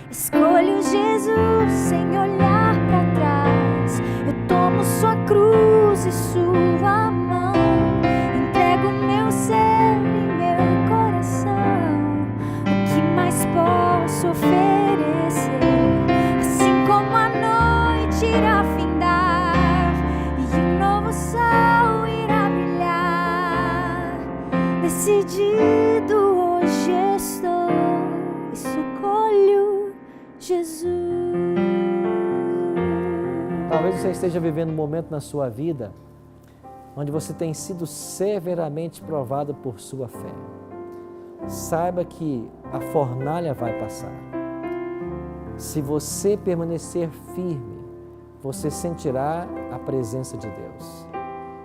Escolho Jesus sem olhar para trás. Eu tomo sua cruz e sua mão. Entrego meu ser e meu coração. O que mais posso oferecer? Assim como a noite irá findar e um novo sol irá brilhar, decidido hoje estou. Escolho Jesus. Talvez você esteja vivendo um momento na sua vida onde você tem sido severamente provado por sua fé. Saiba que a fornalha vai passar. Se você permanecer firme, você sentirá a presença de Deus.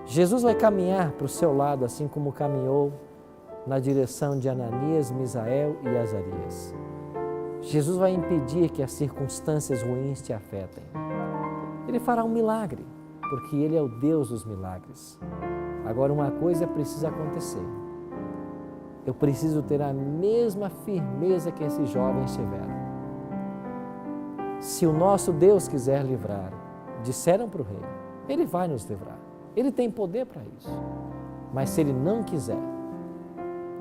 Jesus vai caminhar para o seu lado, assim como caminhou na direção de Ananias, Misael e Azarias. Jesus vai impedir que as circunstâncias ruins te afetem. Ele fará um milagre, porque Ele é o Deus dos milagres. Agora, uma coisa precisa acontecer. Eu preciso ter a mesma firmeza que esses jovens tiveram. Se o nosso Deus quiser livrar, disseram para o rei, Ele vai nos livrar. Ele tem poder para isso. Mas se Ele não quiser,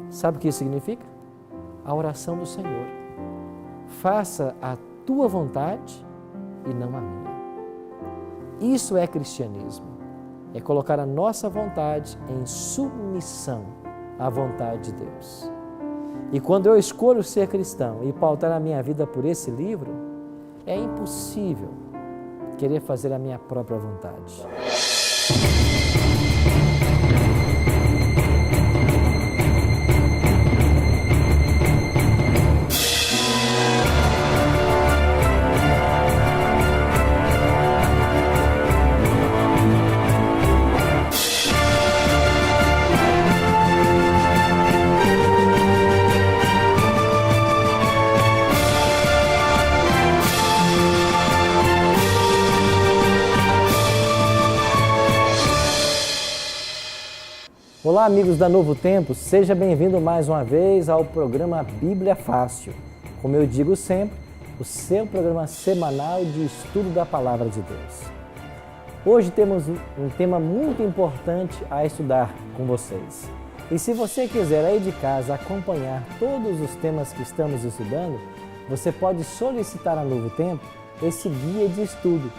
sabe o que isso significa? A oração do Senhor. Faça a tua vontade e não a minha. Isso é cristianismo. É colocar a nossa vontade em submissão à vontade de Deus. E quando eu escolho ser cristão e pautar a minha vida por esse livro, é impossível querer fazer a minha própria vontade. Olá, amigos da Novo Tempo, seja bem-vindo mais uma vez ao programa Bíblia Fácil. Como eu digo sempre, o seu programa semanal de estudo da Palavra de Deus. Hoje temos um tema muito importante a estudar com vocês. E se você quiser aí de casa acompanhar todos os temas que estamos estudando, você pode solicitar a Novo Tempo esse guia de estudo,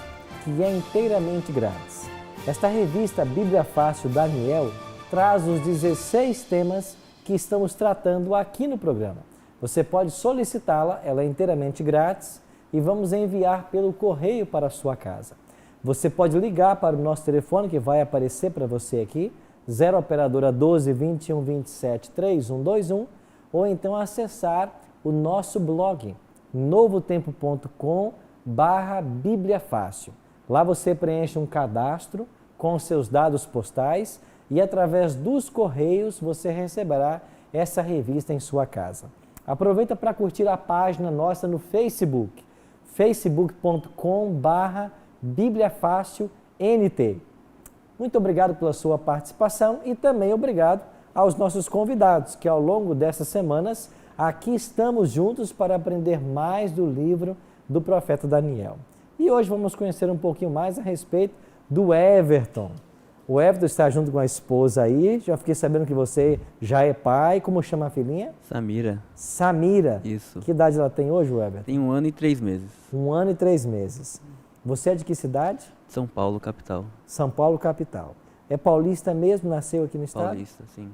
que é inteiramente grátis. Esta revista Bíblia Fácil Daniel traz os 16 temas que estamos tratando aqui no programa. Você pode solicitá-la, ela é inteiramente grátis e vamos enviar pelo correio para a sua casa. Você pode ligar para o nosso telefone que vai aparecer para você aqui, 0 operadora 12 21 27 3121, ou então acessar o nosso blog novotempo.com/Bíblia Fácil. Lá você preenche um cadastro com seus dados postais e através dos correios você receberá essa revista em sua casa. Aproveita para curtir a página nossa no Facebook, facebook.com/BíbliaFácilNT. Muito obrigado pela sua participação e também obrigado aos nossos convidados, que ao longo dessas semanas aqui estamos juntos para aprender mais do livro do profeta Daniel. E hoje vamos conhecer um pouquinho mais a respeito do Everton. O Everton está junto com a esposa aí, já fiquei sabendo que você já é pai. Como chama a filhinha? Samira. Samira. Isso. Que idade ela tem hoje, Everton? Tem 1 ano e 3 meses. 1 ano e 3 meses. Você é de que cidade? São Paulo, capital. São Paulo, capital. É paulista mesmo? Nasceu aqui no estado? Paulista, sim.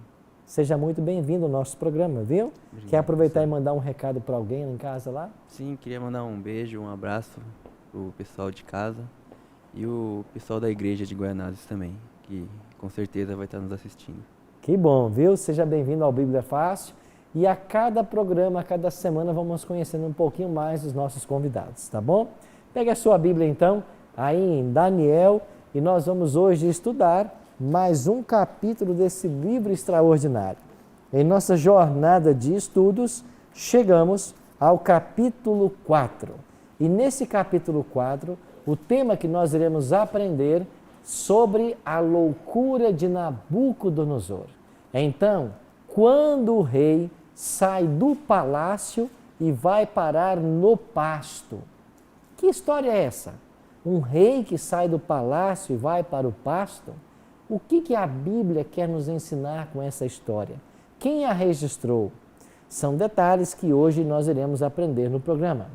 Seja muito bem-vindo ao nosso programa, viu? Obrigado. Quer aproveitar e mandar um recado para alguém lá em casa lá? Sim, queria mandar um beijo, um abraço pro pessoal de casa e o pessoal da igreja de Guaianazes também, que com certeza vai estar nos assistindo. Que bom, viu? Seja bem-vindo ao Bíblia Fácil. E a cada programa, a cada semana, vamos conhecendo um pouquinho mais dos nossos convidados, tá bom? Pegue a sua Bíblia, então, aí em Daniel, e nós vamos hoje estudar mais um capítulo desse livro extraordinário. Em nossa jornada de estudos, chegamos ao capítulo 4. E nesse capítulo 4, o tema que nós iremos aprender sobre a loucura de Nabucodonosor. Então, quando o rei sai do palácio e vai parar no pasto. Que história é essa? Um rei que sai do palácio e vai para o pasto? O que a Bíblia quer nos ensinar com essa história? Quem a registrou? São detalhes que hoje nós iremos aprender no programa.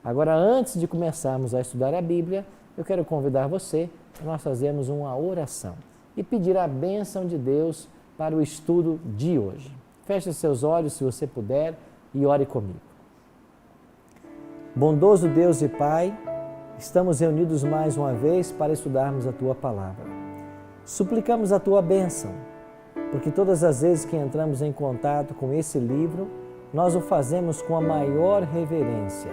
Agora, antes de começarmos a estudar a Bíblia, eu quero convidar você para nós fazermos uma oração e pedir a bênção de Deus para o estudo de hoje. Feche seus olhos, se você puder, e ore comigo. Bondoso Deus e Pai, estamos reunidos mais uma vez para estudarmos a Tua Palavra. Suplicamos a Tua bênção, porque todas as vezes que entramos em contato com esse livro, nós o fazemos com a maior reverência,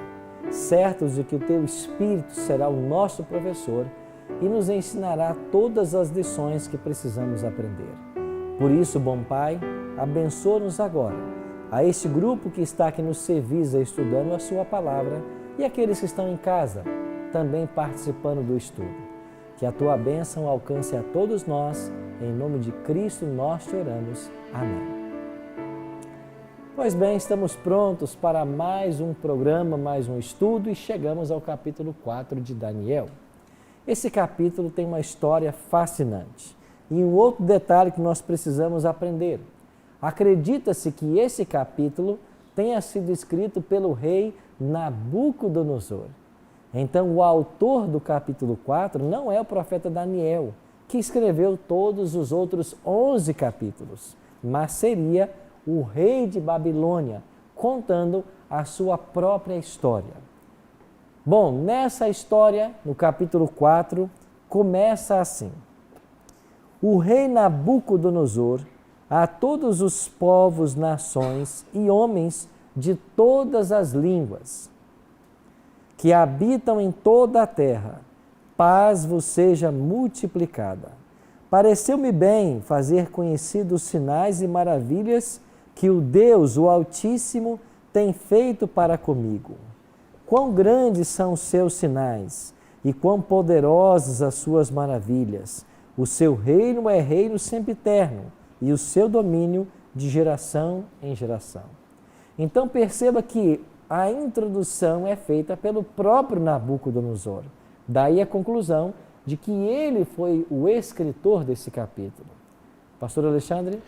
certos de que o Teu Espírito será o nosso professor e nos ensinará todas as lições que precisamos aprender. Por isso, bom Pai, abençoa-nos agora, a este grupo que está aqui no Servisa estudando a Sua Palavra e aqueles que estão em casa também participando do estudo. Que a Tua bênção alcance a todos nós, em nome de Cristo nós te oramos. Amém. Pois bem, estamos prontos para mais um programa, mais um estudo e chegamos ao capítulo 4 de Daniel. Esse capítulo tem uma história fascinante. E um outro detalhe que nós precisamos aprender. Acredita-se que esse capítulo tenha sido escrito pelo rei Nabucodonosor. Então, o autor do capítulo 4 não é o profeta Daniel, que escreveu todos os outros 11 capítulos, mas seria o rei de Babilônia, contando a sua própria história. Bom, nessa história, no capítulo 4, começa assim. O rei Nabucodonosor, a todos os povos, nações e homens de todas as línguas, que habitam em toda a terra, paz vos seja multiplicada. Pareceu-me bem fazer conhecidos os sinais e maravilhas que o Deus, o Altíssimo, tem feito para comigo. Quão grandes são os seus sinais e quão poderosas as suas maravilhas. O seu reino é reino sempiterno e o seu domínio de geração em geração. Então perceba que a introdução é feita pelo próprio Nabucodonosor. Daí a conclusão de que ele foi o escritor desse capítulo. Pastor Alexandre?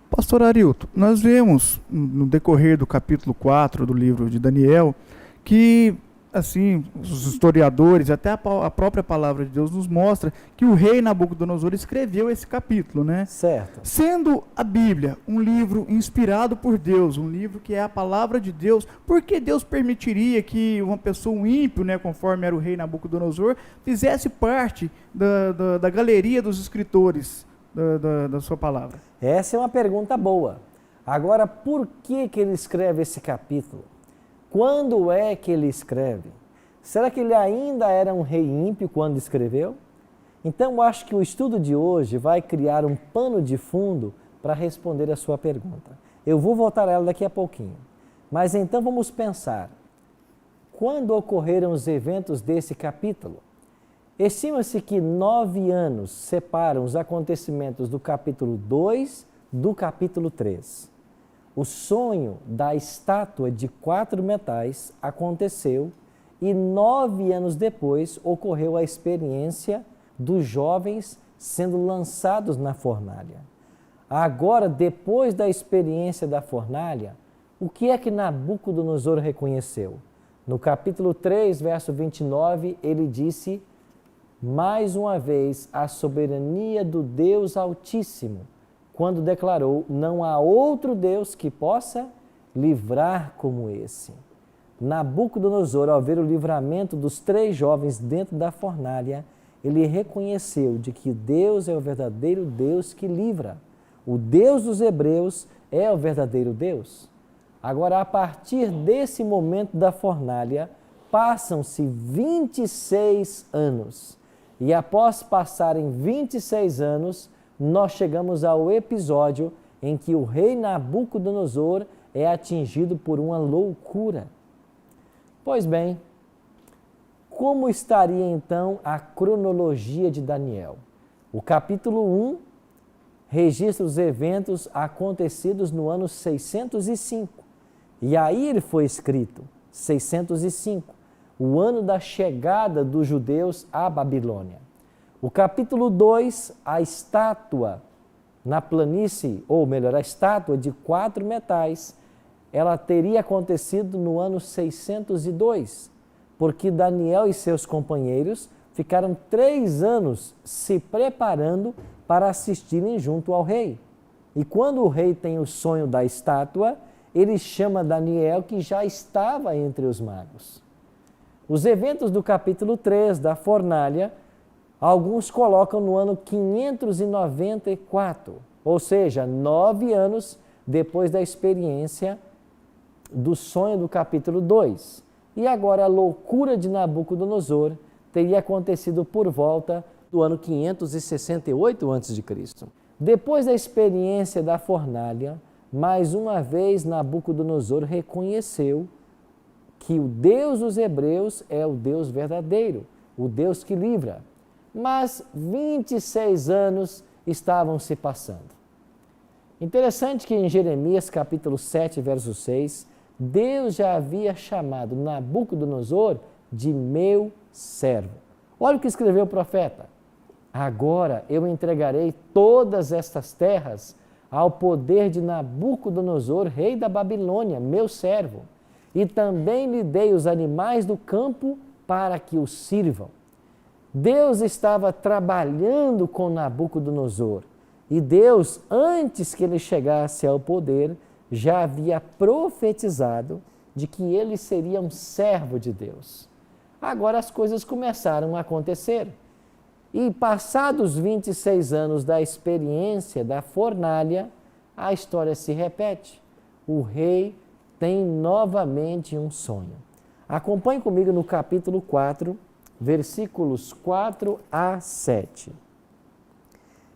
Pastor Arilton, nós vemos no decorrer do capítulo 4 do livro de Daniel que, assim, os historiadores, até a própria palavra de Deus nos mostra que o rei Nabucodonosor escreveu esse capítulo, né? Certo. Sendo a Bíblia um livro inspirado por Deus, um livro que é a palavra de Deus, por que Deus permitiria que uma pessoa, um ímpio, né, conforme era o rei Nabucodonosor, fizesse parte da galeria dos escritores da sua palavra? Essa é uma pergunta boa. Agora, por que ele escreve esse capítulo? Quando é que ele escreve? Será que ele ainda era um rei ímpio quando escreveu? Então, eu acho que o estudo de hoje vai criar um pano de fundo para responder a sua pergunta. Eu vou voltar a ela daqui a pouquinho. Mas então vamos pensar. Quando ocorreram os eventos desse capítulo? Estima-se que 9 anos separam os acontecimentos do capítulo 2 do capítulo 3. O sonho da estátua de 4 metais aconteceu e 9 anos depois ocorreu a experiência dos jovens sendo lançados na fornalha. Agora, depois da experiência da fornalha, o que é que Nabucodonosor reconheceu? No capítulo 3, verso 29, ele disse, mais uma vez, a soberania do Deus Altíssimo, quando declarou, não há outro Deus que possa livrar como esse. Nabucodonosor, ao ver o livramento dos 3 jovens dentro da fornalha, ele reconheceu de que Deus é o verdadeiro Deus que livra. O Deus dos hebreus é o verdadeiro Deus. Agora, a partir desse momento da fornalha, passam-se 26 anos. E após passarem 26 anos, nós chegamos ao episódio em que o rei Nabucodonosor é atingido por uma loucura. Pois bem, como estaria então a cronologia de Daniel? O capítulo 1 registra os eventos acontecidos no ano 605 E aí ele foi escrito, 605, o ano da chegada dos judeus à Babilônia. O capítulo 2, a estátua na planície, ou melhor, a estátua de 4 metais, ela teria acontecido no ano 602, porque Daniel e seus companheiros ficaram 3 anos se preparando para assistirem junto ao rei. E quando o rei tem o sonho da estátua, ele chama Daniel, que já estava entre os magos. Os eventos do capítulo 3 da fornalha, alguns colocam no ano 594, ou seja, 9 anos depois da experiência do sonho do capítulo 2. E agora a loucura de Nabucodonosor teria acontecido por volta do ano 568 a.C. Depois da experiência da fornalha, mais uma vez Nabucodonosor reconheceu que o Deus dos hebreus é o Deus verdadeiro, o Deus que livra. Mas 26 anos estavam se passando. Interessante que em Jeremias capítulo 7, verso 6, Deus já havia chamado Nabucodonosor de meu servo. Olha o que escreveu o profeta. Agora eu entregarei todas estas terras ao poder de Nabucodonosor, rei da Babilônia, meu servo, e também lhe dei os animais do campo para que o sirvam. Deus estava trabalhando com Nabucodonosor e Deus, antes que ele chegasse ao poder, já havia profetizado de que ele seria um servo de Deus. Agora as coisas começaram a acontecer. E passados 26 anos da experiência da fornalha, a história se repete. O rei tem novamente um sonho. Acompanhe comigo no capítulo 4, versículos 4 a 7.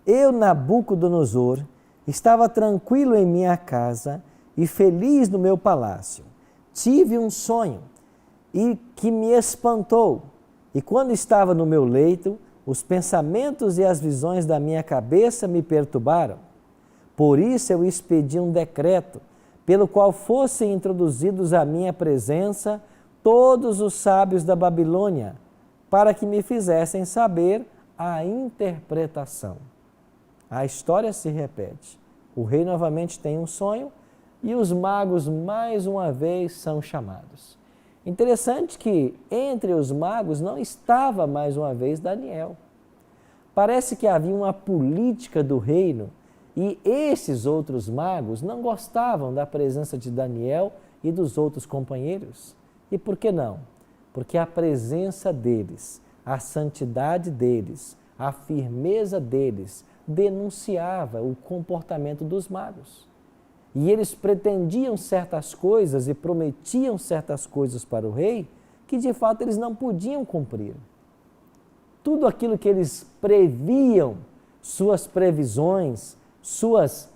Eu, Nabucodonosor, estava tranquilo em minha casa e feliz no meu palácio. Tive um sonho e que me espantou. E quando estava no meu leito, os pensamentos e as visões da minha cabeça me perturbaram. Por isso eu expedi um decreto, pelo qual fossem introduzidos à minha presença todos os sábios da Babilônia, para que me fizessem saber a interpretação. A história se repete. O rei novamente tem um sonho e os magos mais uma vez são chamados. Interessante que entre os magos não estava mais uma vez Daniel. Parece que havia uma política do reino e esses outros magos não gostavam da presença de Daniel e dos outros companheiros. E por que não? Porque a presença deles, a santidade deles, a firmeza deles denunciava o comportamento dos magos. E eles pretendiam certas coisas e prometiam certas coisas para o rei que de fato eles não podiam cumprir. Tudo aquilo que eles previam, suas previsões, suas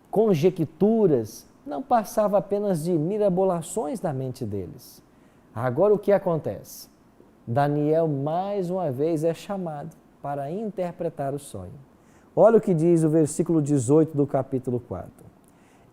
conjecturas, não passava apenas de mirabolações da mente deles. Agora o que acontece? Daniel mais uma vez é chamado para interpretar o sonho. Olha o que diz o versículo 18 do capítulo 4.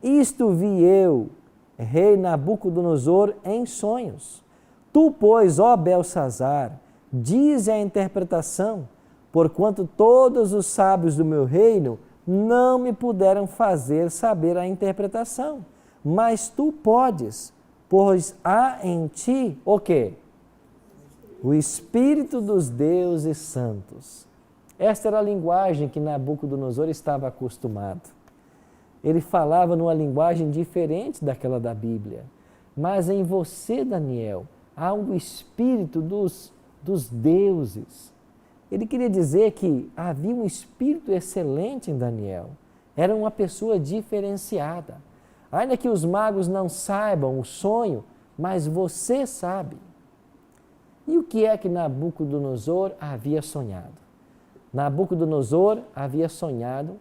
Isto vi eu, rei Nabucodonosor, em sonhos. Tu, pois, ó Belsazar, dize a interpretação, porquanto todos os sábios do meu reino não me puderam fazer saber a interpretação. Mas tu podes, pois há em ti o quê? O Espírito dos deuses santos. Esta era a linguagem que Nabucodonosor estava acostumado. Ele falava numa linguagem diferente daquela da Bíblia. Mas em você, Daniel, há um Espírito dos deuses. Ele queria dizer que havia um espírito excelente em Daniel. Era uma pessoa diferenciada. Ainda que os magos não saibam o sonho, mas você sabe. E o que é que Nabucodonosor havia sonhado? Nabucodonosor havia sonhado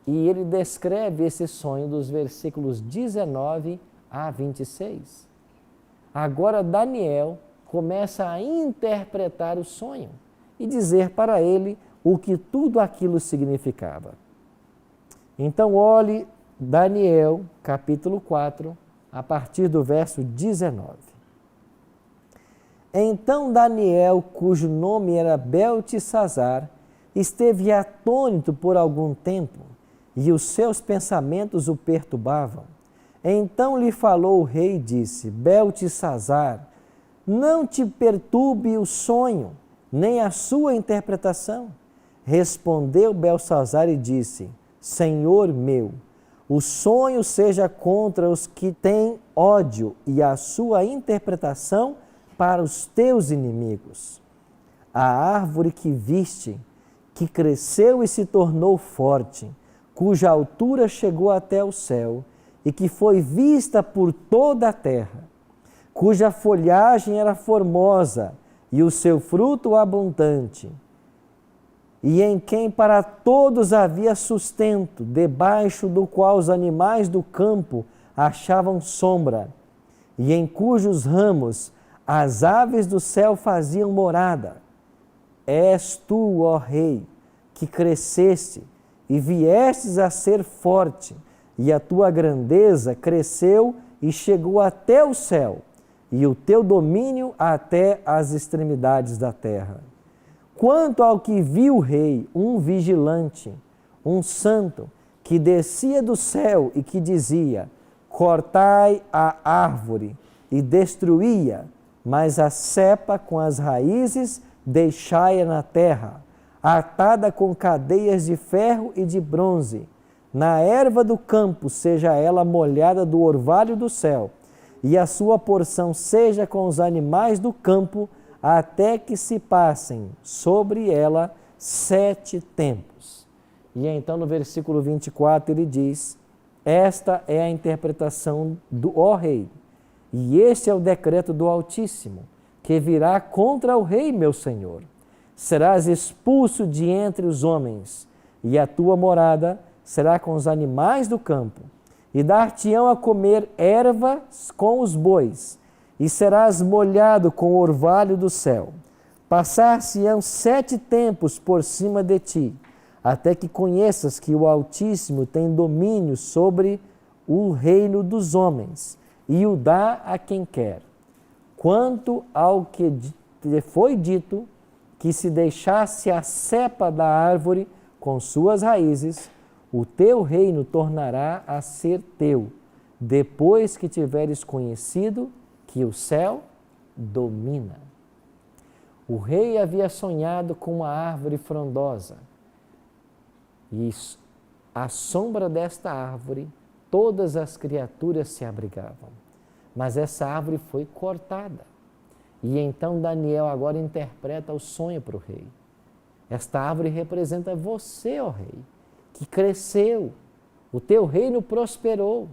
e ele descreve esse sonho dos versículos 19 a 26. Agora Daniel começa a interpretar o sonho e dizer para ele o que tudo aquilo significava. Então olhe Daniel, capítulo 4, a partir do verso 19. Então Daniel, cujo nome era Beltesazar, esteve atônito por algum tempo, e os seus pensamentos o perturbavam. Então lhe falou o rei e disse: Beltesazar, não te perturbe o sonho, nem a sua interpretação. Respondeu Beltesazar e disse: Senhor meu, o sonho seja contra os que têm ódio, e a sua interpretação para os teus inimigos. A árvore que viste, que cresceu e se tornou forte, cuja altura chegou até o céu, e que foi vista por toda a terra, cuja folhagem era formosa e o seu fruto abundante, e em quem para todos havia sustento, debaixo do qual os animais do campo achavam sombra, e em cujos ramos as aves do céu faziam morada. És tu, ó Rei, que cresceste e viestes a ser forte, e a tua grandeza cresceu e chegou até o céu, e o teu domínio até as extremidades da terra. Quanto ao que viu o rei, um vigilante, um santo, que descia do céu e que dizia: cortai a árvore, e destruía, mas a cepa com as raízes deixai-a na terra, atada com cadeias de ferro e de bronze. Na erva do campo seja ela molhada do orvalho do céu, e a sua porção seja com os animais do campo, até que se passem sobre ela 7 tempos. E então no versículo 24 ele diz: esta é a interpretação do ó rei, e este é o decreto do Altíssimo, que virá contra o rei meu senhor. Serás expulso de entre os homens, e a tua morada será com os animais do campo, e dar-te-ão a comer ervas com os bois, e serás molhado com o orvalho do céu. Passar-se-ão 7 tempos por cima de ti, até que conheças que o Altíssimo tem domínio sobre o reino dos homens, e o dá a quem quer. Quanto ao que te foi dito, que se deixasse a cepa da árvore com suas raízes, o teu reino tornará a ser teu, depois que tiveres conhecido que o céu domina. O rei havia sonhado com uma árvore frondosa, e à sombra desta árvore todas as criaturas se abrigavam. Mas essa árvore foi cortada. E então Daniel agora interpreta o sonho para o rei. Esta árvore representa você, ó rei, que cresceu, o teu reino prosperou,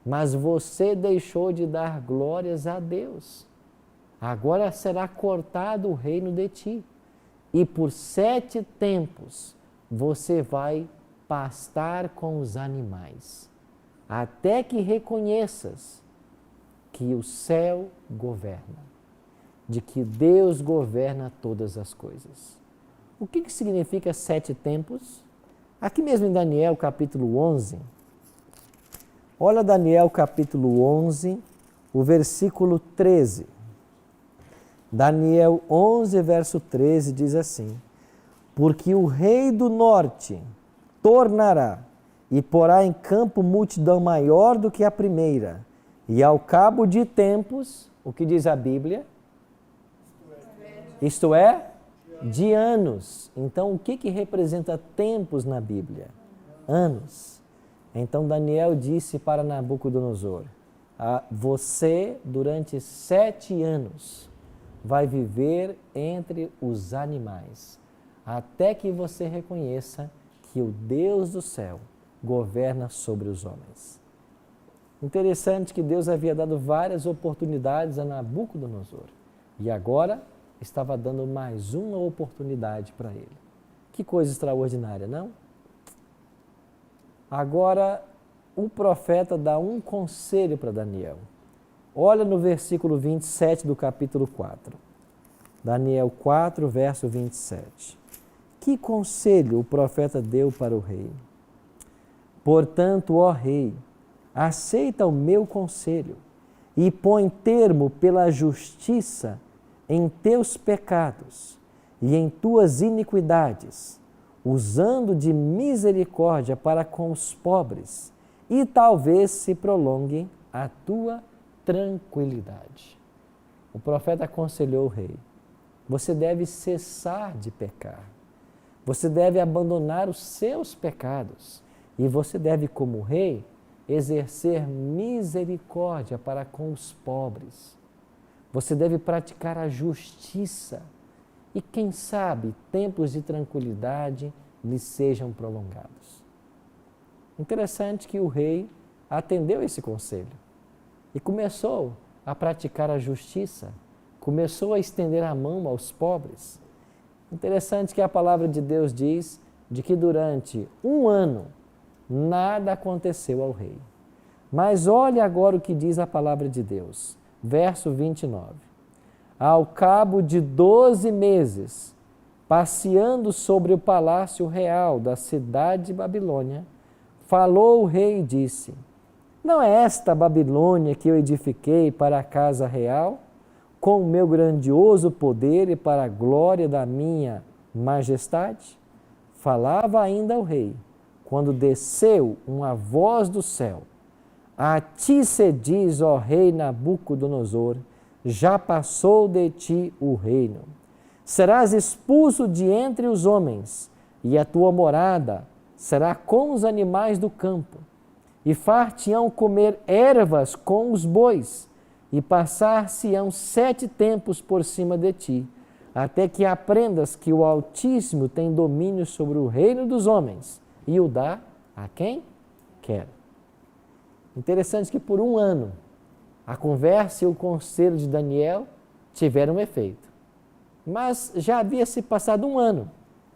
mas você deixou de dar glórias a Deus. Agora será cortado o reino de ti, e por 7 tempos você vai pastar com os animais, até que reconheças que o céu governa, de que Deus governa todas as coisas. O que significa 7 tempos? Aqui mesmo em Daniel capítulo 11, olha Daniel capítulo 11, o versículo 13. Daniel 11, verso 13 diz assim: porque o rei do norte tornará e porá em campo multidão maior do que a primeira, e ao cabo de tempos, o que diz a Bíblia? Isto é, de anos. Então, o que representa tempos na Bíblia? Anos. Então, Daniel disse para Nabucodonosor: você, durante 7 anos, vai viver entre os animais, até que você reconheça que o Deus do céu governa sobre os homens. Interessante que Deus havia dado várias oportunidades a Nabucodonosor, e agora estava dando mais uma oportunidade para ele. Que coisa extraordinária, não? Agora, o profeta dá um conselho para Daniel. Olha no versículo 27 do capítulo 4. Daniel 4, verso 27. Que conselho o profeta deu para o rei? Portanto, ó rei, aceita o meu conselho e põe termo pela justiça em teus pecados e em tuas iniquidades, usando de misericórdia para com os pobres, e talvez se prolongue a tua tranquilidade. O profeta aconselhou o rei: você deve cessar de pecar, você deve abandonar os seus pecados e você deve, como rei, exercer misericórdia para com os pobres. Você deve praticar a justiça e, quem sabe, tempos de tranquilidade lhe sejam prolongados. Interessante que o rei atendeu esse conselho e começou a praticar a justiça, começou a estender a mão aos pobres. Interessante que a palavra de Deus diz de que durante 1 ano nada aconteceu ao rei. Mas olhe agora o que diz a palavra de Deus, verso 29. Ao cabo de 12 meses, passeando sobre o palácio real da cidade de Babilônia, falou o rei e disse: não é esta a Babilônia que eu edifiquei para a casa real, com o meu grandioso poder e para a glória da minha majestade? Falava ainda o rei, quando desceu uma voz do céu: a ti se diz, ó rei Nabucodonosor, já passou de ti o reino. Serás expulso de entre os homens, e a tua morada será com os animais do campo. E far-te-ão comer ervas com os bois, e passar-se-ão 7 tempos por cima de ti, até que aprendas que o Altíssimo tem domínio sobre o reino dos homens, e o dá a quem quer. Interessante que por 1 ano, a conversa e o conselho de Daniel tiveram efeito. Mas já havia se passado 1 ano,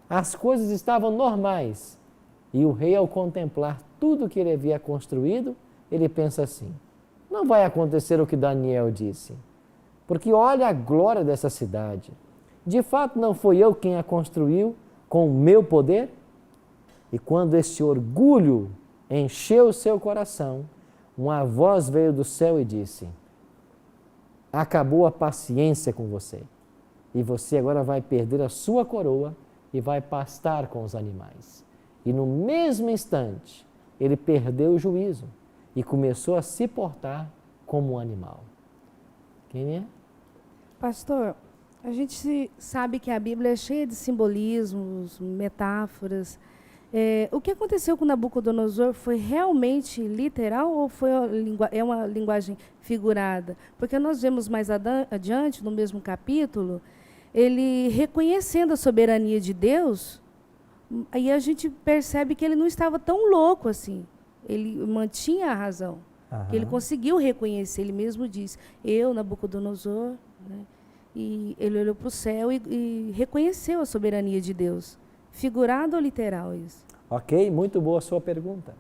as coisas estavam normais, e o rei, ao contemplar tudo que ele havia construído, ele pensa assim: não vai acontecer o que Daniel disse, porque olha a glória dessa cidade. De fato, não foi eu quem a construiu com o meu poder? E quando esse orgulho encheu o seu coração, uma voz veio do céu e disse: acabou a paciência com você, e você agora vai perder a sua coroa e vai pastar com os animais. E no mesmo instante, ele perdeu o juízo e começou a se portar como um animal. Quem é? Pastor, a gente sabe que a Bíblia é cheia de simbolismos, metáforas. O que aconteceu com Nabucodonosor foi realmente literal ou foi uma linguagem figurada? Porque nós vemos mais adiante, no mesmo capítulo, ele reconhecendo a soberania de Deus, aí a gente percebe que ele não estava tão louco assim. Ele mantinha a razão. Ele conseguiu reconhecer, ele mesmo disse: eu, Nabucodonosor, né? E ele olhou para o céu e reconheceu a soberania de Deus. Figurado ou literal isso? Ok, muito boa a sua pergunta.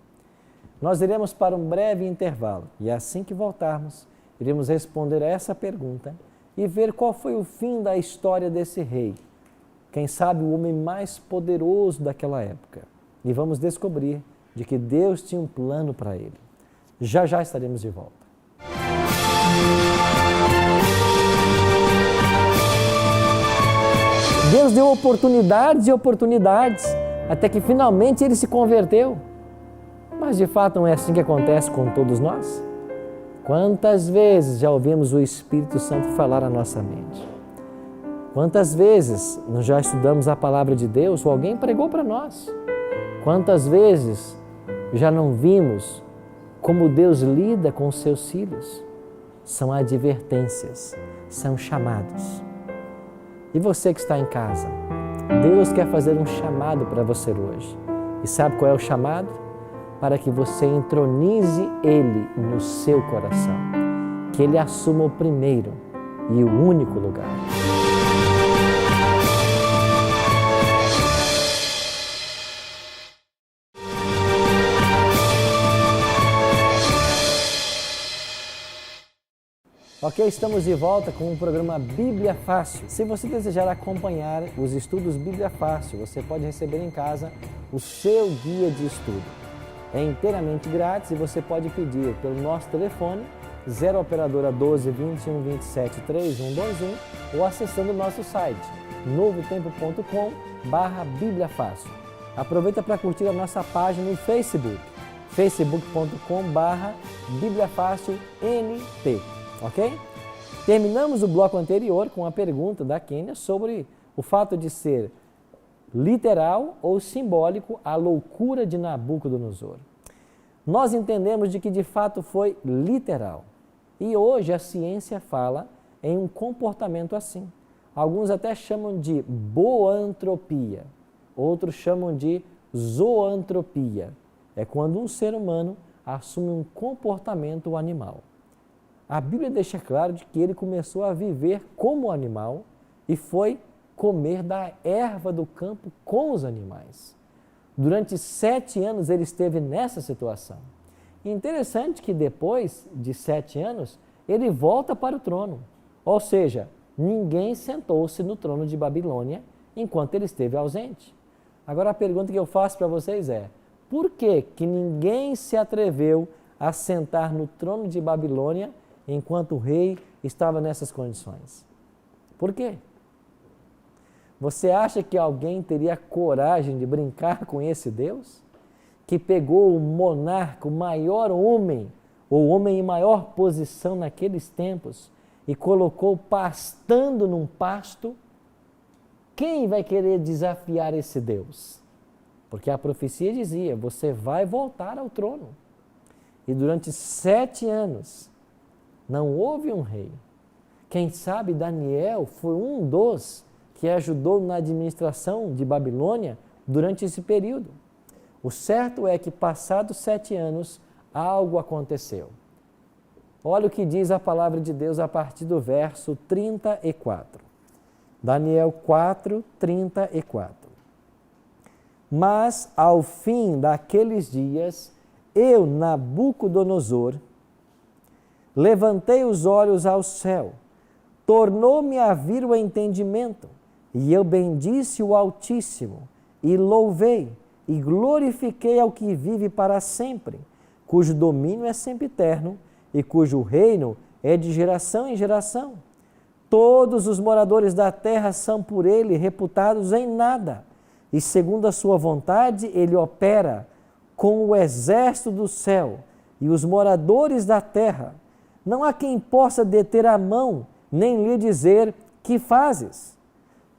Nós iremos para um breve intervalo e assim que voltarmos, iremos responder a essa pergunta e ver qual foi o fim da história desse rei. Quem sabe o homem mais poderoso daquela época. E vamos descobrir de que Deus tinha um plano para ele. Já já estaremos de volta. Deus deu oportunidades e oportunidades, até que finalmente ele se converteu. Mas de fato não é assim que acontece com todos nós? Quantas vezes já ouvimos o Espírito Santo falar à nossa mente? Quantas vezes nós já estudamos a palavra de Deus ou alguém pregou para nós? Quantas vezes já não vimos como Deus lida com os seus filhos? São advertências, são chamados. E você que está em casa, Deus quer fazer um chamado para você hoje. E sabe qual é o chamado? Para que você entronize Ele no seu coração. Que Ele assuma o primeiro e o único lugar. Ok, estamos de volta com o programa Bíblia Fácil. Se você desejar acompanhar os estudos Bíblia Fácil, você pode receber em casa o seu guia de estudo. É inteiramente grátis e você pode pedir pelo nosso telefone 0 operadora 12 21 27 3121 ou acessando o nosso site novotempo.com/Bíblia Fácil. Aproveita para curtir a nossa página no Facebook, facebook.com/Bíblia Fácil NT, ok? Terminamos o bloco anterior com a pergunta da Kênia sobre o fato de ser literal ou simbólico a loucura de Nabucodonosor. Nós entendemos de que de fato foi literal. E hoje a ciência fala em um comportamento assim. Alguns até chamam de boantropia, outros chamam de zoantropia. É quando um ser humano assume um comportamento animal. A Bíblia deixa claro de que ele começou a viver como animal e foi comer da erva do campo com os animais. Durante 7 anos ele esteve nessa situação. Interessante que depois de 7 anos, ele volta para o trono. Ou seja, ninguém sentou-se no trono de Babilônia enquanto ele esteve ausente. Agora a pergunta que eu faço para vocês é, por que ninguém se atreveu a sentar no trono de Babilônia enquanto o rei estava nessas condições? Por quê? Você acha que alguém teria coragem de brincar com esse Deus? Que pegou o monarca, o maior homem, ou o homem em maior posição naqueles tempos, e colocou pastando num pasto? Quem vai querer desafiar esse Deus? Porque a profecia dizia, você vai voltar ao trono. E durante 7 anos, não houve um rei. Quem sabe Daniel foi um dos que ajudou na administração de Babilônia durante esse período. O certo é que, passados 7 anos, algo aconteceu. Olha o que diz a palavra de Deus a partir do verso 34. Daniel 4, 34. Mas, ao fim daqueles dias, eu, Nabucodonosor, levantei os olhos ao céu, tornou-me a vir o entendimento, e eu bendisse o Altíssimo, e louvei, e glorifiquei ao que vive para sempre, cujo domínio é sempiterno, e cujo reino é de geração em geração. Todos os moradores da terra são por ele reputados em nada, e segundo a sua vontade ele opera com o exército do céu e os moradores da terra. Não há quem possa deter a mão, nem lhe dizer, que fazes?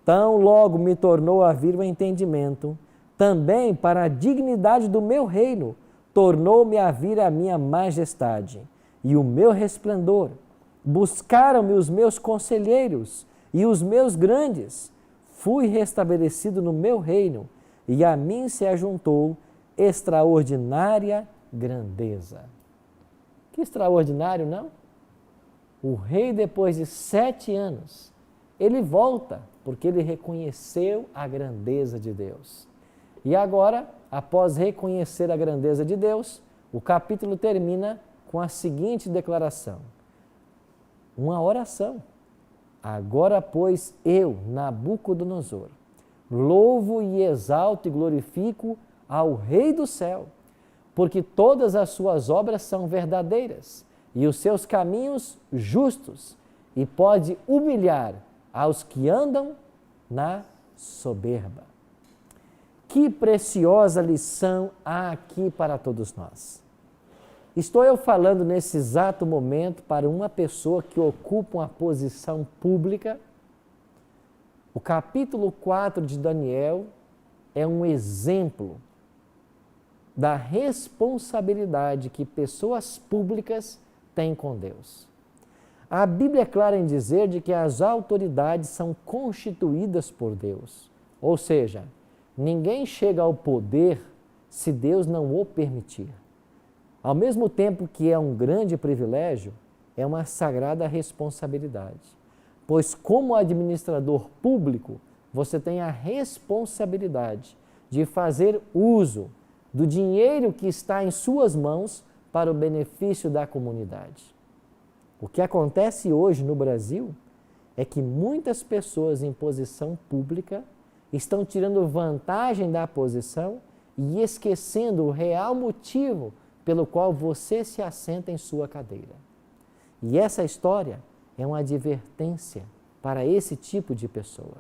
Tão logo me tornou a vir o entendimento, também para a dignidade do meu reino, tornou-me a vir a minha majestade e o meu resplendor. Buscaram-me os meus conselheiros e os meus grandes. Fui restabelecido no meu reino e a mim se ajuntou extraordinária grandeza. Que extraordinário, não? O rei, depois de 7 anos, ele volta porque ele reconheceu a grandeza de Deus. E agora, após reconhecer a grandeza de Deus, o capítulo termina com a seguinte declaração. Uma oração. Agora, pois, eu, Nabucodonosor, louvo e exalto e glorifico ao Rei do céu, porque todas as suas obras são verdadeiras e os seus caminhos justos, e pode humilhar aos que andam na soberba. Que preciosa lição há aqui para todos nós. Estou eu falando nesse exato momento para uma pessoa que ocupa uma posição pública. O capítulo 4 de Daniel é um exemplo da responsabilidade que pessoas públicas têm com Deus. A Bíblia é clara em dizer de que as autoridades são constituídas por Deus. Ou seja, ninguém chega ao poder se Deus não o permitir. Ao mesmo tempo que é um grande privilégio, é uma sagrada responsabilidade. Pois como administrador público, você tem a responsabilidade de fazer uso do dinheiro que está em suas mãos para o benefício da comunidade. O que acontece hoje no Brasil é que muitas pessoas em posição pública estão tirando vantagem da posição e esquecendo o real motivo pelo qual você se assenta em sua cadeira. E essa história é uma advertência para esse tipo de pessoa.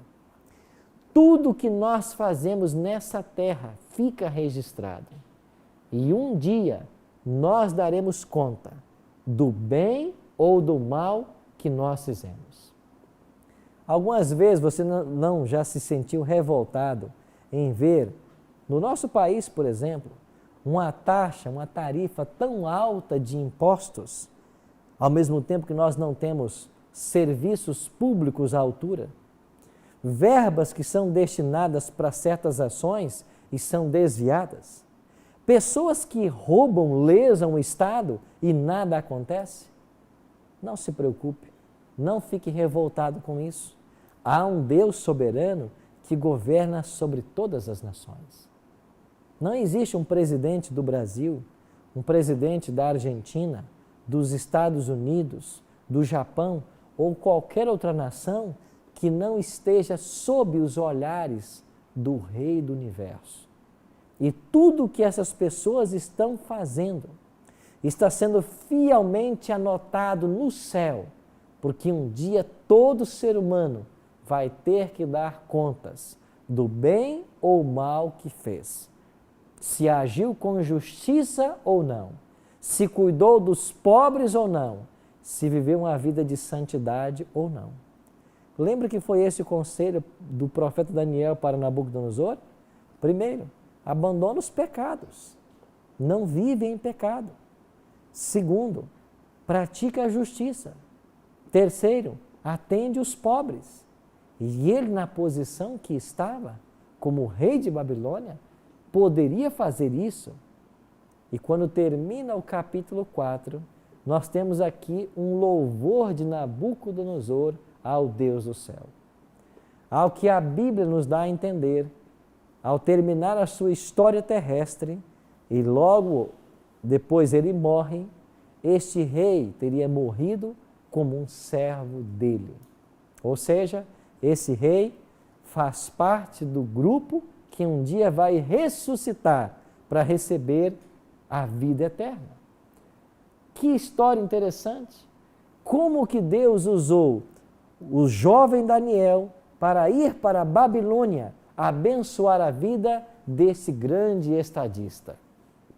Tudo que nós fazemos nessa terra fica registrado. E um dia nós daremos conta do bem ou do mal que nós fizemos. Algumas vezes você não já se sentiu revoltado em ver, no nosso país, por exemplo, uma taxa, uma tarifa tão alta de impostos, ao mesmo tempo que nós não temos serviços públicos à altura, verbas que são destinadas para certas ações e são desviadas, pessoas que roubam, lesam o Estado e nada acontece? Não se preocupe, não fique revoltado com isso. Há um Deus soberano que governa sobre todas as nações. Não existe um presidente do Brasil, um presidente da Argentina, dos Estados Unidos, do Japão ou qualquer outra nação que não esteja sob os olhares do Rei do Universo. E tudo o que essas pessoas estão fazendo está sendo fielmente anotado no céu, porque um dia todo ser humano vai ter que dar contas do bem ou mal que fez. Se agiu com justiça ou não, se cuidou dos pobres ou não, se viveu uma vida de santidade ou não. Lembra que foi esse o conselho do profeta Daniel para Nabucodonosor? Primeiro, abandona os pecados, não vive em pecado. Segundo, pratica a justiça. Terceiro, atende os pobres. E ele, na posição que estava, como rei de Babilônia, poderia fazer isso. E quando termina o capítulo 4, nós temos aqui um louvor de Nabucodonosor ao Deus do céu. Ao que a Bíblia nos dá a entender, ao terminar a sua história terrestre, e logo depois ele morre, este rei teria morrido como um servo dele. Ou seja, esse rei faz parte do grupo que um dia vai ressuscitar para receber a vida eterna. Que história interessante! Como que Deus usou o jovem Daniel para ir para a Babilônia abençoar a vida desse grande estadista.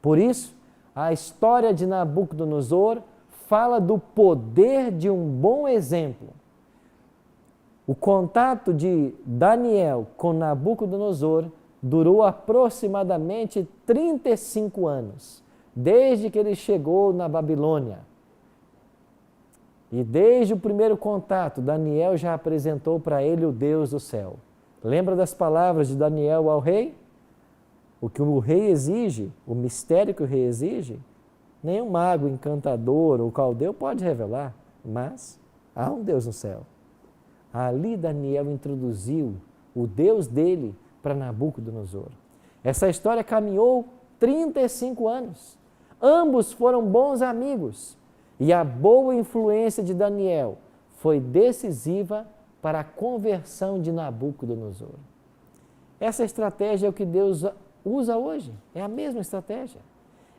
Por isso, a história de Nabucodonosor fala do poder de um bom exemplo. O contato de Daniel com Nabucodonosor durou aproximadamente 35 anos, desde que ele chegou na Babilônia. E desde o primeiro contato, Daniel já apresentou para ele o Deus do céu. Lembra das palavras de Daniel ao rei? O que o rei exige, o mistério que o rei exige, nenhum mago, encantador ou caldeu pode revelar, mas há um Deus no céu. Ali Daniel introduziu o Deus dele para Nabucodonosor. Essa história caminhou 35 anos. Ambos foram bons amigos e a boa influência de Daniel foi decisiva para a conversão de Nabucodonosor. Essa estratégia é o que Deus usa hoje, é a mesma estratégia.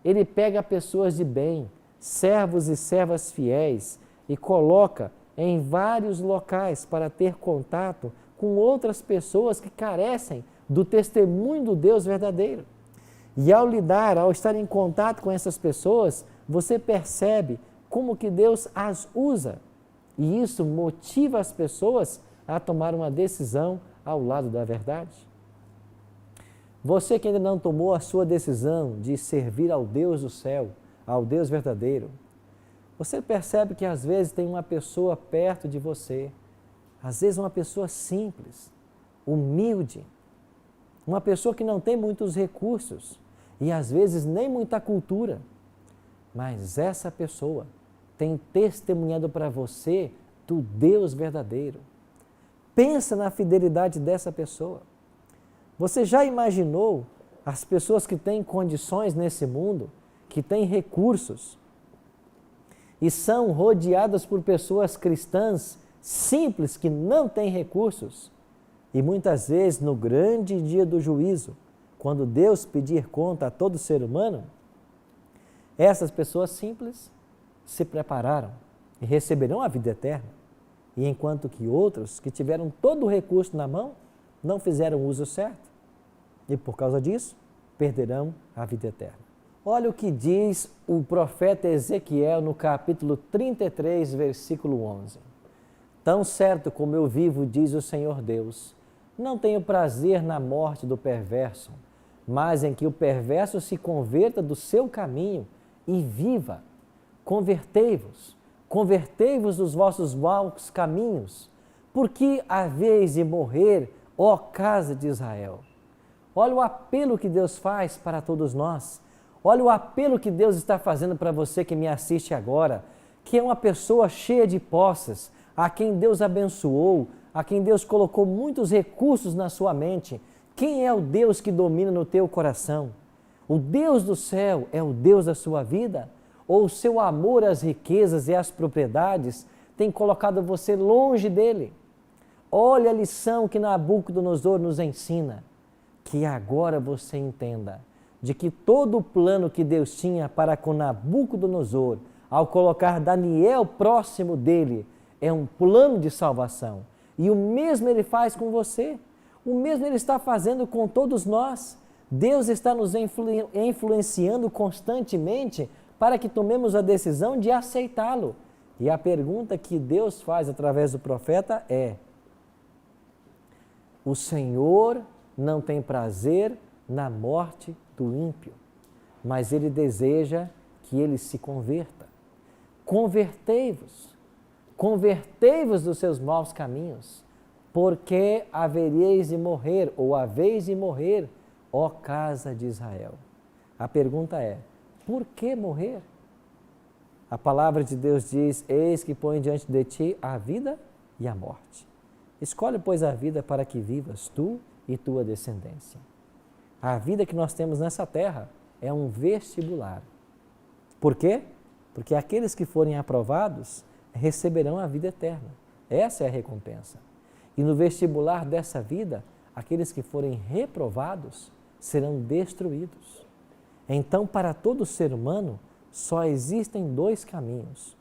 Ele pega pessoas de bem, servos e servas fiéis e coloca em vários locais para ter contato com outras pessoas que carecem do testemunho do Deus verdadeiro. E ao lidar, ao estar em contato com essas pessoas, você percebe como que Deus as usa. E isso motiva as pessoas a tomar uma decisão ao lado da verdade. Você que ainda não tomou a sua decisão de servir ao Deus do céu, ao Deus verdadeiro, você percebe que às vezes tem uma pessoa perto de você, às vezes uma pessoa simples, humilde, uma pessoa que não tem muitos recursos e às vezes nem muita cultura, mas essa pessoa tem testemunhado para você do Deus verdadeiro. Pensa na fidelidade dessa pessoa. Você já imaginou as pessoas que têm condições nesse mundo, que têm recursos e são rodeadas por pessoas cristãs simples que não têm recursos? E muitas vezes, no grande dia do juízo, quando Deus pedir conta a todo ser humano, essas pessoas simples se prepararam e receberão a vida eterna, e enquanto que outros que tiveram todo o recurso na mão não fizeram o uso certo, e por causa disso perderão a vida eterna. Olha o que diz o profeta Ezequiel no capítulo 33, versículo 11. Tão certo como eu vivo, diz o Senhor Deus, não tenho prazer na morte do perverso, mas em que o perverso se converta do seu caminho e viva. Convertei-vos, convertei-vos dos vossos maus caminhos, porque haveis de morrer, ó casa de Israel. Olha o apelo que Deus faz para todos nós. Olha o apelo que Deus está fazendo para você que me assiste agora, que é uma pessoa cheia de posses, a quem Deus abençoou, a quem Deus colocou muitos recursos na sua mente. Quem é o Deus que domina no teu coração? O Deus do céu é o Deus da sua vida? Ou o seu amor às riquezas e às propriedades tem colocado você longe dele? Olha a lição que Nabucodonosor nos ensina, que agora você entenda de que todo o plano que Deus tinha para com Nabucodonosor, ao colocar Daniel próximo dele, é um plano de salvação. E o mesmo ele faz com você, o mesmo ele está fazendo com todos nós. Deus está nos influenciando constantemente para que tomemos a decisão de aceitá-lo. E a pergunta que Deus faz através do profeta é: o Senhor não tem prazer na morte do ímpio, mas ele deseja que ele se converta. Convertei-vos, convertei-vos dos seus maus caminhos, porque havereis de morrer, ou haveis de morrer, ó casa de Israel. A pergunta é: por que morrer? A palavra de Deus diz: eis que põe diante de ti a vida e a morte. Escolhe, pois, a vida para que vivas tu e tua descendência. A vida que nós temos nessa terra é um vestibular. Por quê? Porque aqueles que forem aprovados receberão a vida eterna. Essa é a recompensa. E no vestibular dessa vida, aqueles que forem reprovados serão destruídos. Então, para todo ser humano, só existem dois caminhos: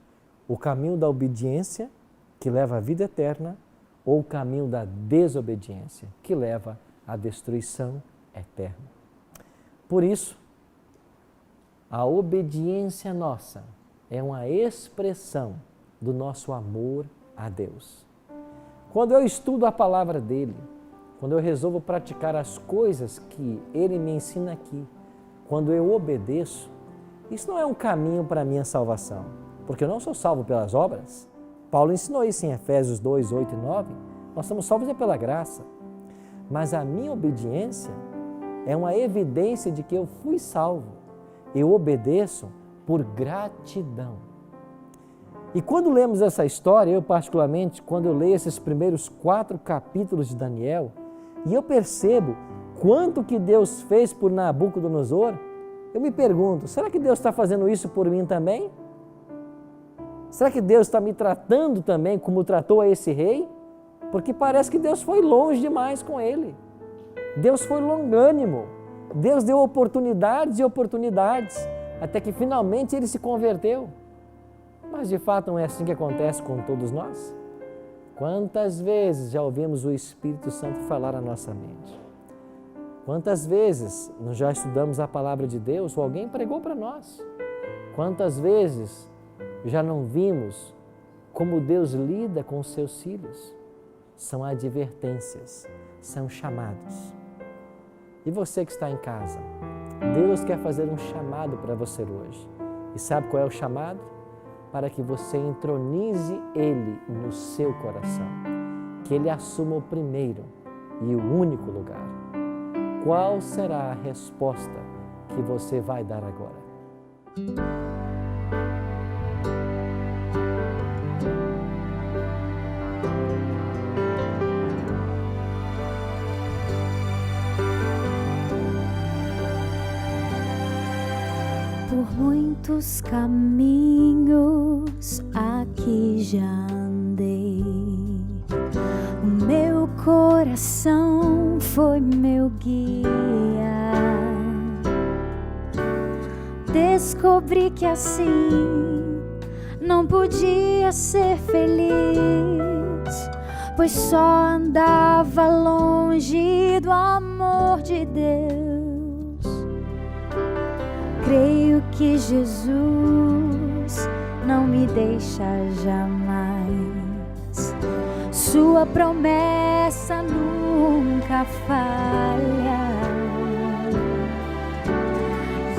o caminho da obediência, que leva à vida eterna, ou o caminho da desobediência, que leva à destruição eterna. Por isso, a obediência nossa é uma expressão do nosso amor a Deus. Quando eu estudo a palavra dele, quando eu resolvo praticar as coisas que ele me ensina aqui, quando eu obedeço, isso não é um caminho para a minha salvação, porque eu não sou salvo pelas obras. Paulo ensinou isso em Efésios 2, 8 e 9. Nós somos salvos pela graça. Mas a minha obediência é uma evidência de que eu fui salvo. Eu obedeço por gratidão. E quando lemos essa história, eu particularmente, quando eu leio esses primeiros 4 capítulos de Daniel, e eu percebo quanto que Deus fez por Nabucodonosor, eu me pergunto: será que Deus está fazendo isso por mim também? Será que Deus está me tratando também como tratou a esse rei? Porque parece que Deus foi longe demais com ele. Deus foi longânimo. Deus deu oportunidades e oportunidades, até que finalmente ele se converteu. Mas de fato não é assim que acontece com todos nós? Quantas vezes já ouvimos o Espírito Santo falar à nossa mente? Quantas vezes nós já estudamos a palavra de Deus ou alguém pregou para nós? Quantas vezes já não vimos como Deus lida com os seus filhos? São advertências, são chamados. E você que está em casa, Deus quer fazer um chamado para você hoje. E sabe qual é o chamado? Para que você entronize Ele no seu coração. Que Ele assuma o primeiro e o único lugar. Qual será a resposta que você vai dar agora? Por muitos caminhos aqui já andei, o meu coração foi meu guia. Descobri que assim não podia ser feliz, pois só andava longe do amor de Deus. Creio que Jesus não me deixa jamais, sua promessa nunca falha,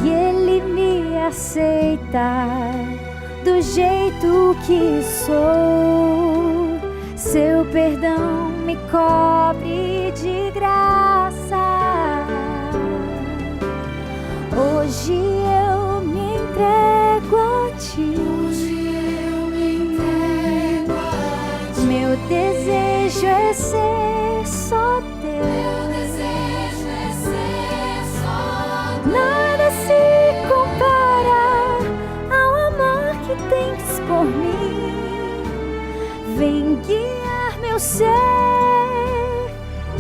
e Ele me aceita do jeito que sou. Seu perdão me cobre de graça. Hoje eu me entrego a Ti. Meu desejo é ser só Teu. Nada se compara ao amor que tens por mim. Vem guiar meu ser,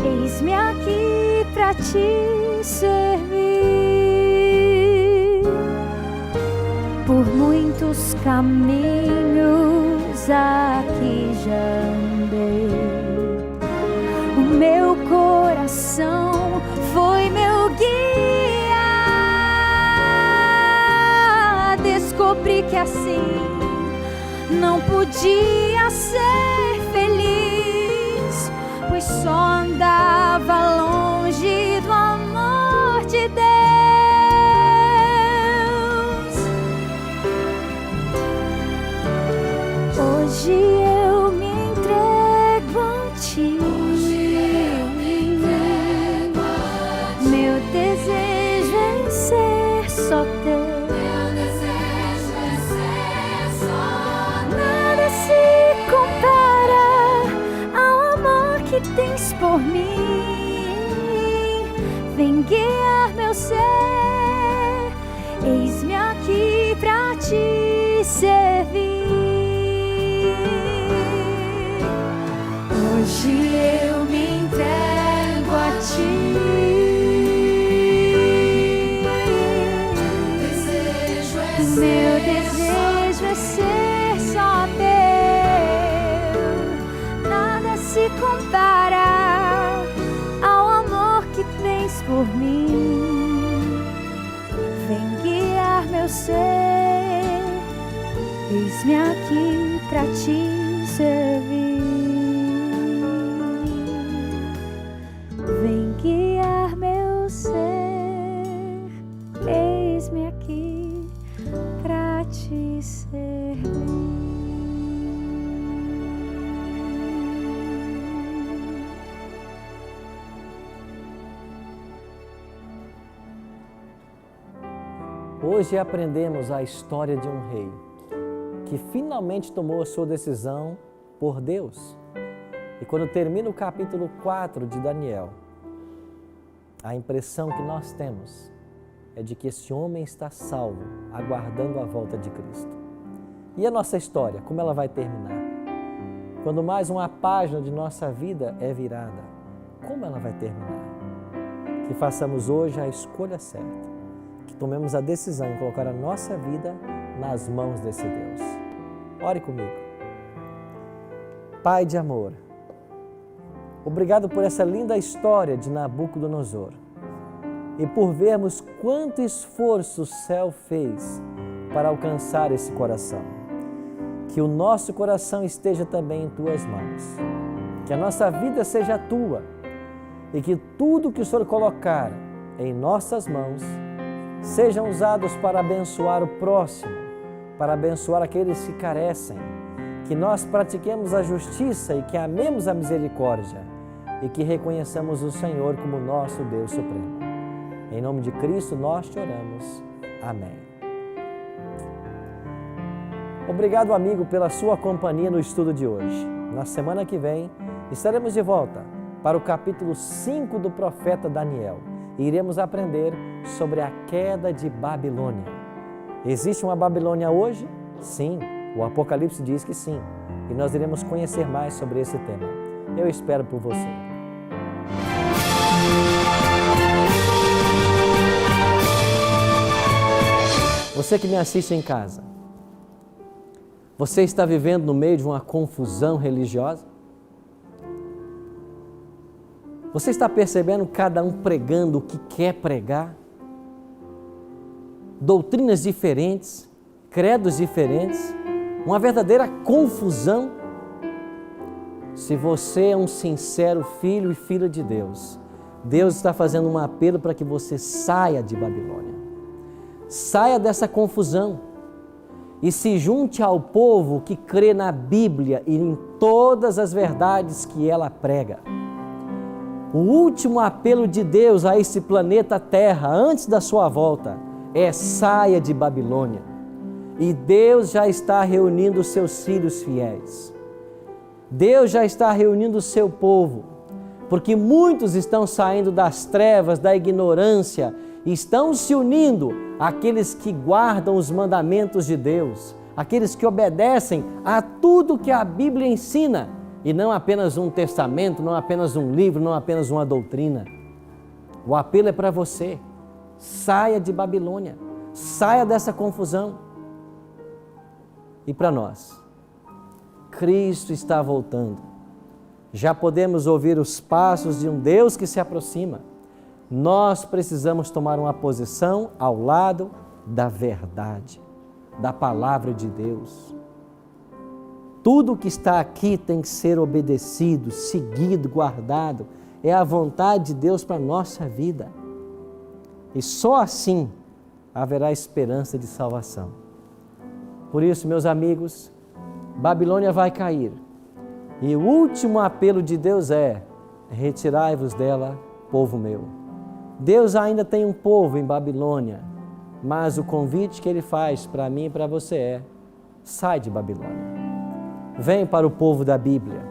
eis-me aqui pra Te servir. Por muitos caminhos aqui já andei, o meu coração foi meu guia. Descobri que assim não podia ser feliz, pois só andava longe do amor de Deus. Hoje eu me entrego a Ti. Meu desejo é ser só Teu. Que tens por mim, vem guiar meu ser, eis-me aqui pra Te servir. Hoje eu me entrego a Ti. Meu desejo é ser só Teu. Nada se compara ao amor que tens por mim. Vem guiar meu ser, eis-me aqui pra Te servir. Vem guiar meu ser, eis-me aqui pra Te servir. Hoje aprendemos a história de um rei que finalmente tomou a sua decisão por Deus. E quando termina o capítulo 4 de Daniel, a impressão que nós temos é de que esse homem está salvo, aguardando a volta de Cristo. E a nossa história, como ela vai terminar? Quando mais uma página de nossa vida é virada, como ela vai terminar? Que façamos hoje a escolha certa, que tomemos a decisão de colocar a nossa vida nas mãos desse Deus. Ore comigo. Pai de amor, obrigado por essa linda história de Nabucodonosor e por vermos quanto esforço o céu fez para alcançar esse coração. Que o nosso coração esteja também em Tuas mãos, que a nossa vida seja Tua e que tudo que o Senhor colocar em nossas mãos sejam usados para abençoar o próximo, para abençoar aqueles que carecem, que nós pratiquemos a justiça e que amemos a misericórdia e que reconheçamos o Senhor como nosso Deus Supremo. Em nome de Cristo nós te oramos. Amém. Obrigado, amigo, pela sua companhia no estudo de hoje. Na semana que vem estaremos de volta para o capítulo 5 do profeta Daniel e iremos aprender sobre a queda de Babilônia. Existe uma Babilônia hoje? Sim, o Apocalipse diz que sim. E nós iremos conhecer mais sobre esse tema. Eu espero por você. Você que me assiste em casa, você está vivendo no meio de uma confusão religiosa? Você está percebendo cada um pregando o que quer pregar? Doutrinas diferentes, credos diferentes, uma verdadeira confusão. Se você é um sincero filho e filha de Deus, Deus está fazendo um apelo para que você saia de Babilônia. Saia dessa confusão e se junte ao povo que crê na Bíblia e em todas as verdades que ela prega. O último apelo de Deus a esse planeta Terra, antes da sua volta, é: saia de Babilônia. E Deus já está reunindo os seus filhos fiéis. Deus já está reunindo o seu povo, porque muitos estão saindo das trevas, da ignorância, e estão se unindo àqueles que guardam os mandamentos de Deus, aqueles que obedecem a tudo que a Bíblia ensina, e não apenas um testamento, não apenas um livro, não apenas uma doutrina. O apelo é para você: saia de Babilônia, saia dessa confusão. E para nós, Cristo está voltando. Já podemos ouvir os passos de um Deus que se aproxima. Nós precisamos tomar uma posição ao lado da verdade, da palavra de Deus. Tudo que está aqui tem que ser obedecido, seguido, guardado. É a vontade de Deus para a nossa vida. E só assim haverá esperança de salvação. Por isso, meus amigos, Babilônia vai cair. E o último apelo de Deus é: retirai-vos dela, povo meu. Deus ainda tem um povo em Babilônia, mas o convite que Ele faz para mim e para você é: sai de Babilônia. Vem para o povo da Bíblia,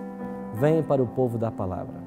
vem para o povo da palavra.